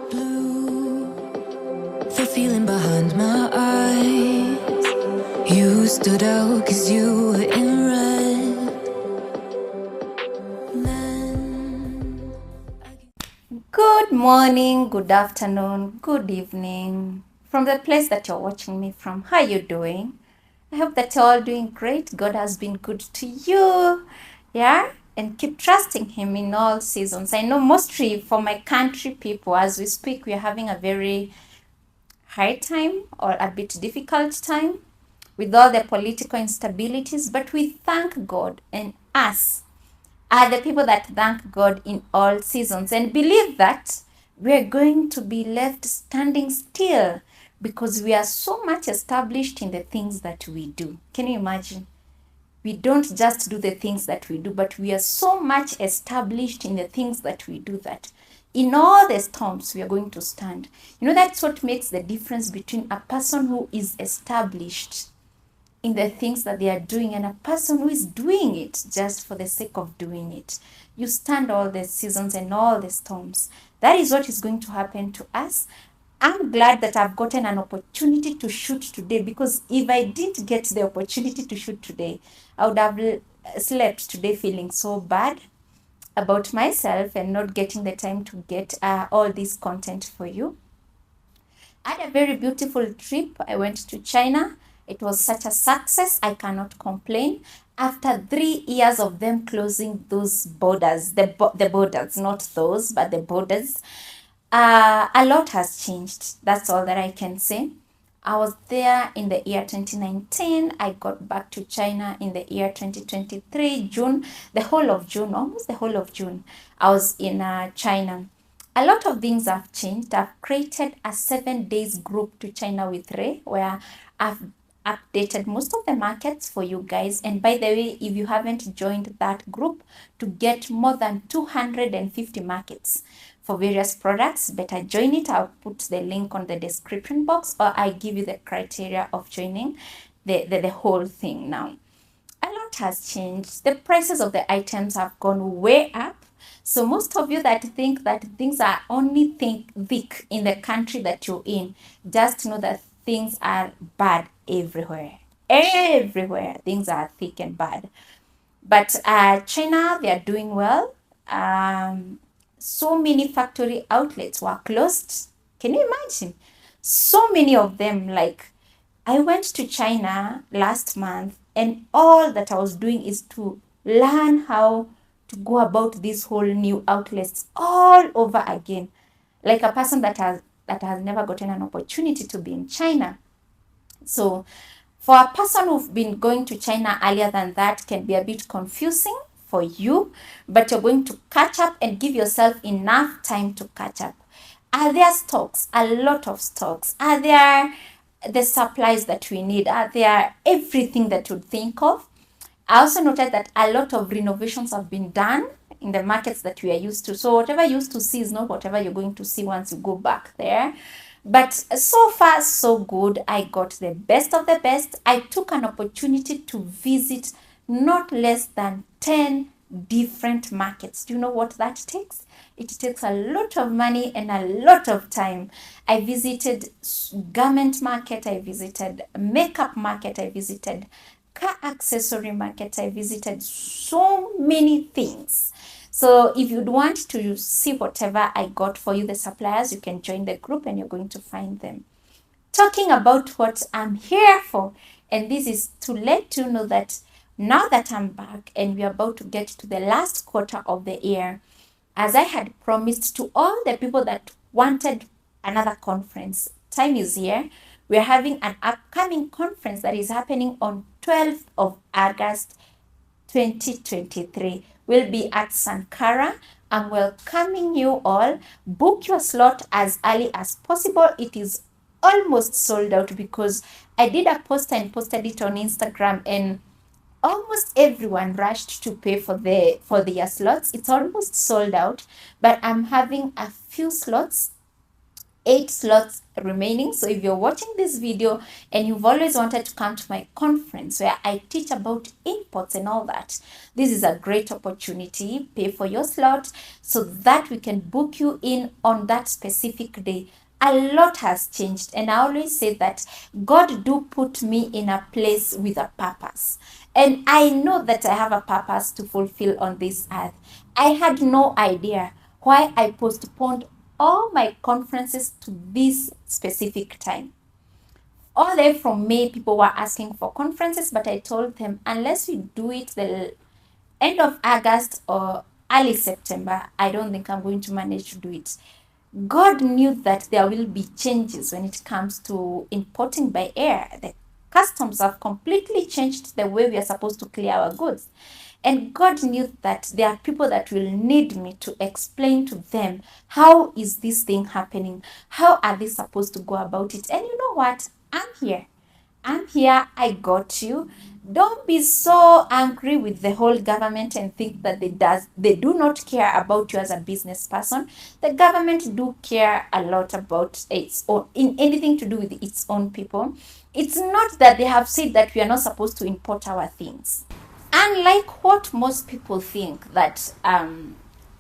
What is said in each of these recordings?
blue, the feeling behind my eyes. You stood out 'cause you were in red. Then Good morning, good afternoon, good evening. From the place that you're watching me from, how are you doing? I hope that you're all doing great. God has been good to you. Yeah? And keep trusting Him in all seasons. I know mostly for my country people, as we speak, we are having a very hard time or a bit difficult time with all the political instabilities, but we thank God, and us are the people that thank God in all seasons and believe that we're going to be left standing still because we are so much established in the things that we do. Can you imagine? We don't just do the things that we do, but we are so much established in the things that we do that in all the storms we are going to stand. You know, that's what makes the difference between a person who is established in the things that they are doing and a person who is doing it just for the sake of doing it. You stand all the seasons and all the storms. That is what is going to happen to us. I'm glad that I've gotten an opportunity to shoot today, because if I didn't get the opportunity to shoot today, I would have slept today feeling so bad about myself and not getting the time to get all this content for you. I had a very beautiful trip. I went to China. It was such a success. I cannot complain. After 3 years of them closing those borders, the borders, not those, but the borders, a lot has changed. That's all that I can say. I was there in the year 2019. I got back to China in the year 2023, June, the whole of June, almost the whole of June. I was in China. A lot of things have changed. I've created a 7 days group to China with Ray, where I've updated most of the markets for you guys. And by the way, if you haven't joined that group, to get more than 250 markets for various products, better join it. I'll put the link on the description box, or I give you the criteria of joining the whole thing now. A lot has changed. The prices of the items have gone way up. So most of you that think that things are only thick in the country that you're in, just know that things are bad everywhere. Everywhere things are thick and bad. But China, they are doing well. So many factory outlets were closed. Can you imagine? So many of them. Like, I went to China last month, and all that I was doing is to learn how to go about these whole new outlets all over again. Like a person that has never gotten an opportunity to be in China. So for a person who's been going to China earlier than that, can be a bit confusing for you, but you're going to catch up and give yourself enough time to catch up. Are there stocks? A lot of stocks. Are there the supplies that we need? Are there everything that you'd think of? I also noted that a lot of renovations have been done in the markets that we are used to. So whatever you used to see is not whatever you're going to see once you go back there. But so far, so good. I got the best of the best. I took an opportunity to visit not less than 10 different markets. Do you know what that takes? It takes a lot of money and a lot of time. I visited garment market. I visited makeup market. I visited car accessory market. I visited so many things. So if you'd want to see whatever I got for you, the suppliers, you can join the group and you're going to find them. Talking about what I'm here for, and this is to let you know that now that I'm back and we're about to get to the last quarter of the year, as I had promised to all the people that wanted another conference, time is here. We're having an upcoming conference that is happening on 12th of August 2023. Will be at Sankara. I'm welcoming you all. Book your slot as early as possible. It is almost sold out because I did a post and posted it on Instagram, and almost everyone rushed to pay for their slots. It's almost sold out, but I'm having a few slots 8 slots remaining. So if you're watching this video and you've always wanted to come to my conference where I teach about imports and all that, this is a great opportunity. Pay for your slot so that we can book you in on that specific day. A lot has changed, and I always say that God do put me in a place with a purpose, and I know that I have a purpose to fulfill on this earth. I had no idea why I postponed all my conferences to this specific time. All the way from May, people were asking for conferences, but I told them unless we do it the end of August or early September, I don't think I'm going to manage to do it. God knew that there will be changes when it comes to importing by air. The customs have completely changed the way we are supposed to clear our goods. And God knew that there are people that will need me to explain to them, how is this thing happening? How are they supposed to go about it? And you know what? I'm here. I'm here. I got you. Don't be so angry with the whole government and think that they do not care about you as a business person. The government do care a lot about its own, in anything to do with its own people. It's not that they have said that we are not supposed to import our things. Unlike what most people think, that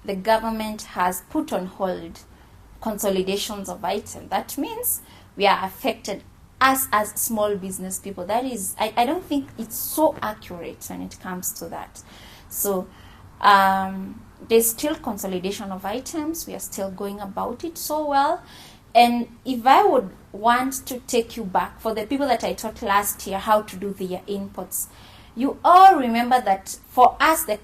the government has put on hold consolidations of items, that means we are affected, us as small business people. That is, I don't think it's so accurate when it comes to that. So there's still consolidation of items. We are still going about it so well. And if I would want to take you back, for the people that I taught last year how to do their inputs, you all remember that for us, the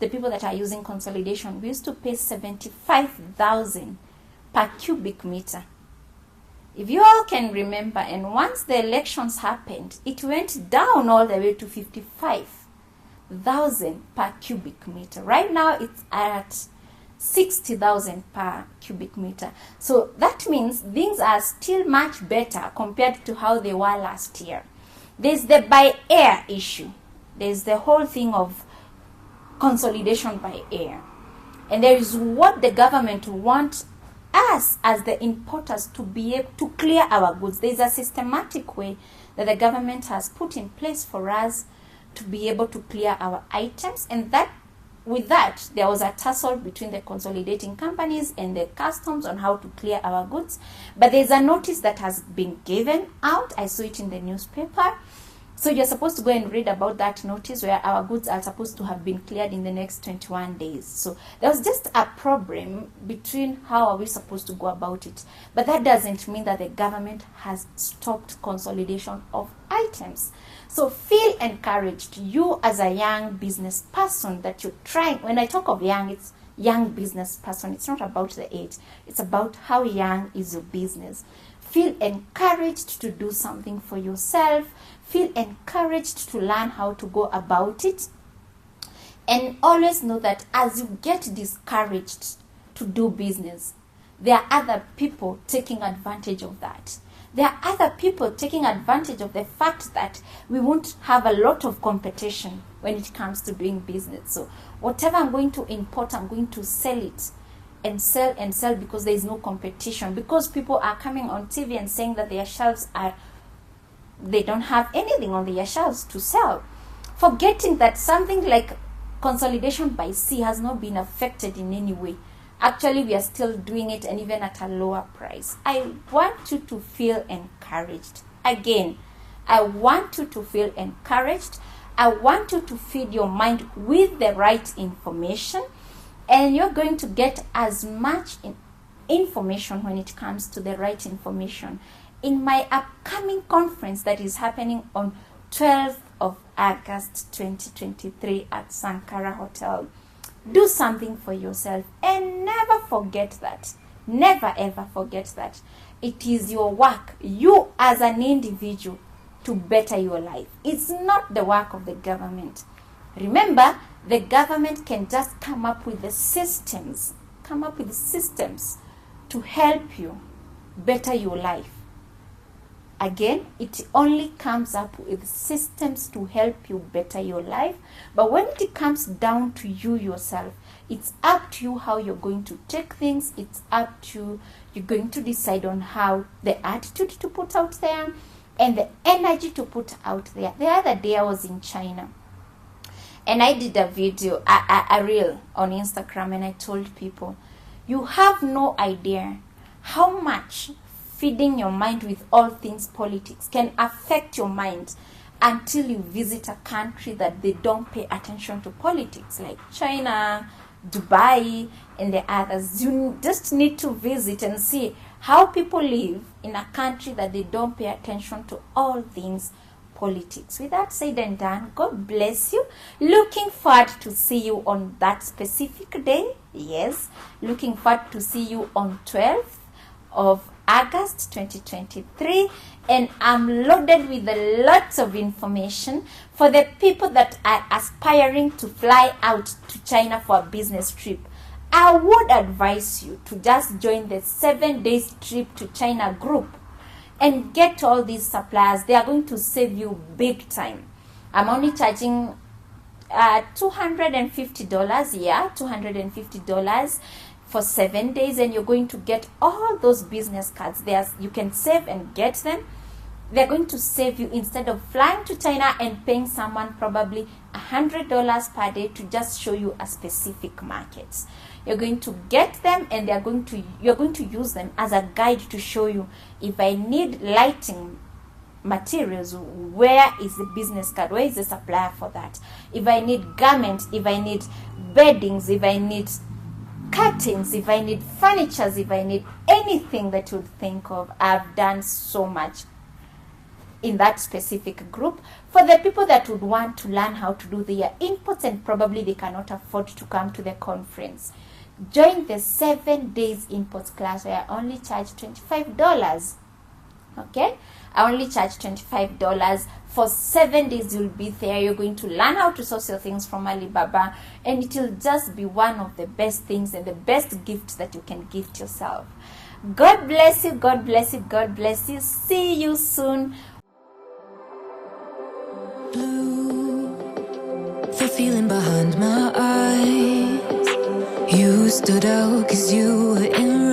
people that are using consolidation, we used to pay 75,000 per cubic meter. If you all can remember, and once the elections happened, it went down all the way to 55,000 per cubic meter. Right now, it's at 60,000 per cubic meter. So that means things are still much better compared to how they were last year. There's the by air issue. There's the whole thing of consolidation by air. And there is what the government wants us as the importers to be able to clear our goods. There's a systematic way that the government has put in place for us to be able to clear our items, and that with that there was a tussle between the consolidating companies and the customs on how to clear our goods. But there's a notice that has been given out. I saw it in the newspaper. So you're supposed to go and read about that notice, where our goods are supposed to have been cleared in the next 21 days. So there was just a problem between how are we supposed to go about it. But that doesn't mean that the government has stopped consolidation of items. So feel encouraged, you as a young business person, that you're trying. When I talk of young, it's young business person. It's not about the age. It's about how young is your business. Feel encouraged to do something for yourself. Feel encouraged to learn how to go about it. And always know that as you get discouraged to do business, there are other people taking advantage of that. There are other people taking advantage of the fact that we won't have a lot of competition when it comes to doing business. So whatever I'm going to import, I'm going to sell it and sell because there is no competition. Because people are coming on TV and saying that their shelves are, they don't have anything on their shelves to sell, forgetting that something like consolidation by sea has not been affected in any way. Actually, we are still doing it, and even at a lower price. I want you to feel encouraged. Again, I want you to feel encouraged. I want you to feed your mind with the right information, and you're going to get as much information when it comes to the right information in my upcoming conference that is happening on 12th of August 2023 at Sankara Hotel. Do something for yourself, and never forget that. Never ever forget that. It is your work, you as an individual, to better your life. It's not the work of the government. Remember, the government can just come up with the systems, to help you better your life. Again, it only comes up with systems to help you better your life. But when it comes down to you yourself, it's up to you how you're going to take things. It's up to you. You're going to decide on how the attitude to put out there and the energy to put out there. The other day I was in China and I did a video, a reel on Instagram, and I told people, you have no idea how much feeding your mind with all things politics can affect your mind until you visit a country that they don't pay attention to politics, like China, Dubai, and the others. You just need to visit and see how people live in a country that they don't pay attention to all things politics. With that said and done, God bless you. Looking forward to see you on that specific day. Yes, looking forward to see you on 12th of August 2023, and I'm loaded with a lot of information for the people that are aspiring to fly out to China for a business trip. I would advise you to just join the 7 days trip to China group and get all these suppliers. They are going to save you big time. I'm only charging $250, yeah, $250 for 7 days, and you're going to get all those business cards. You can save and get them. They're going to save you, instead of flying to China and paying someone probably $100 per day to just show you a specific market. You're going to get them, and you're going to use them as a guide to show you, if I need lighting materials, where is the business card, where is the supplier for that? If I need garments, if I need beddings, if I need curtains, if I need furnitures, if I need anything that you'd think of, I've done so much in that specific group. For the people that would want to learn how to do their imports and probably they cannot afford to come to the conference, join the 7 days imports class where I only charge $25. Okay, I only charge $25 for 7 days. You'll be there. You're going to learn how to source your things from Alibaba, and it will just be one of the best things and the best gifts that you can gift yourself. God bless you. God bless you. God bless you. See you soon. Blue, the feeling behind my eyes. You stood out 'cause you were in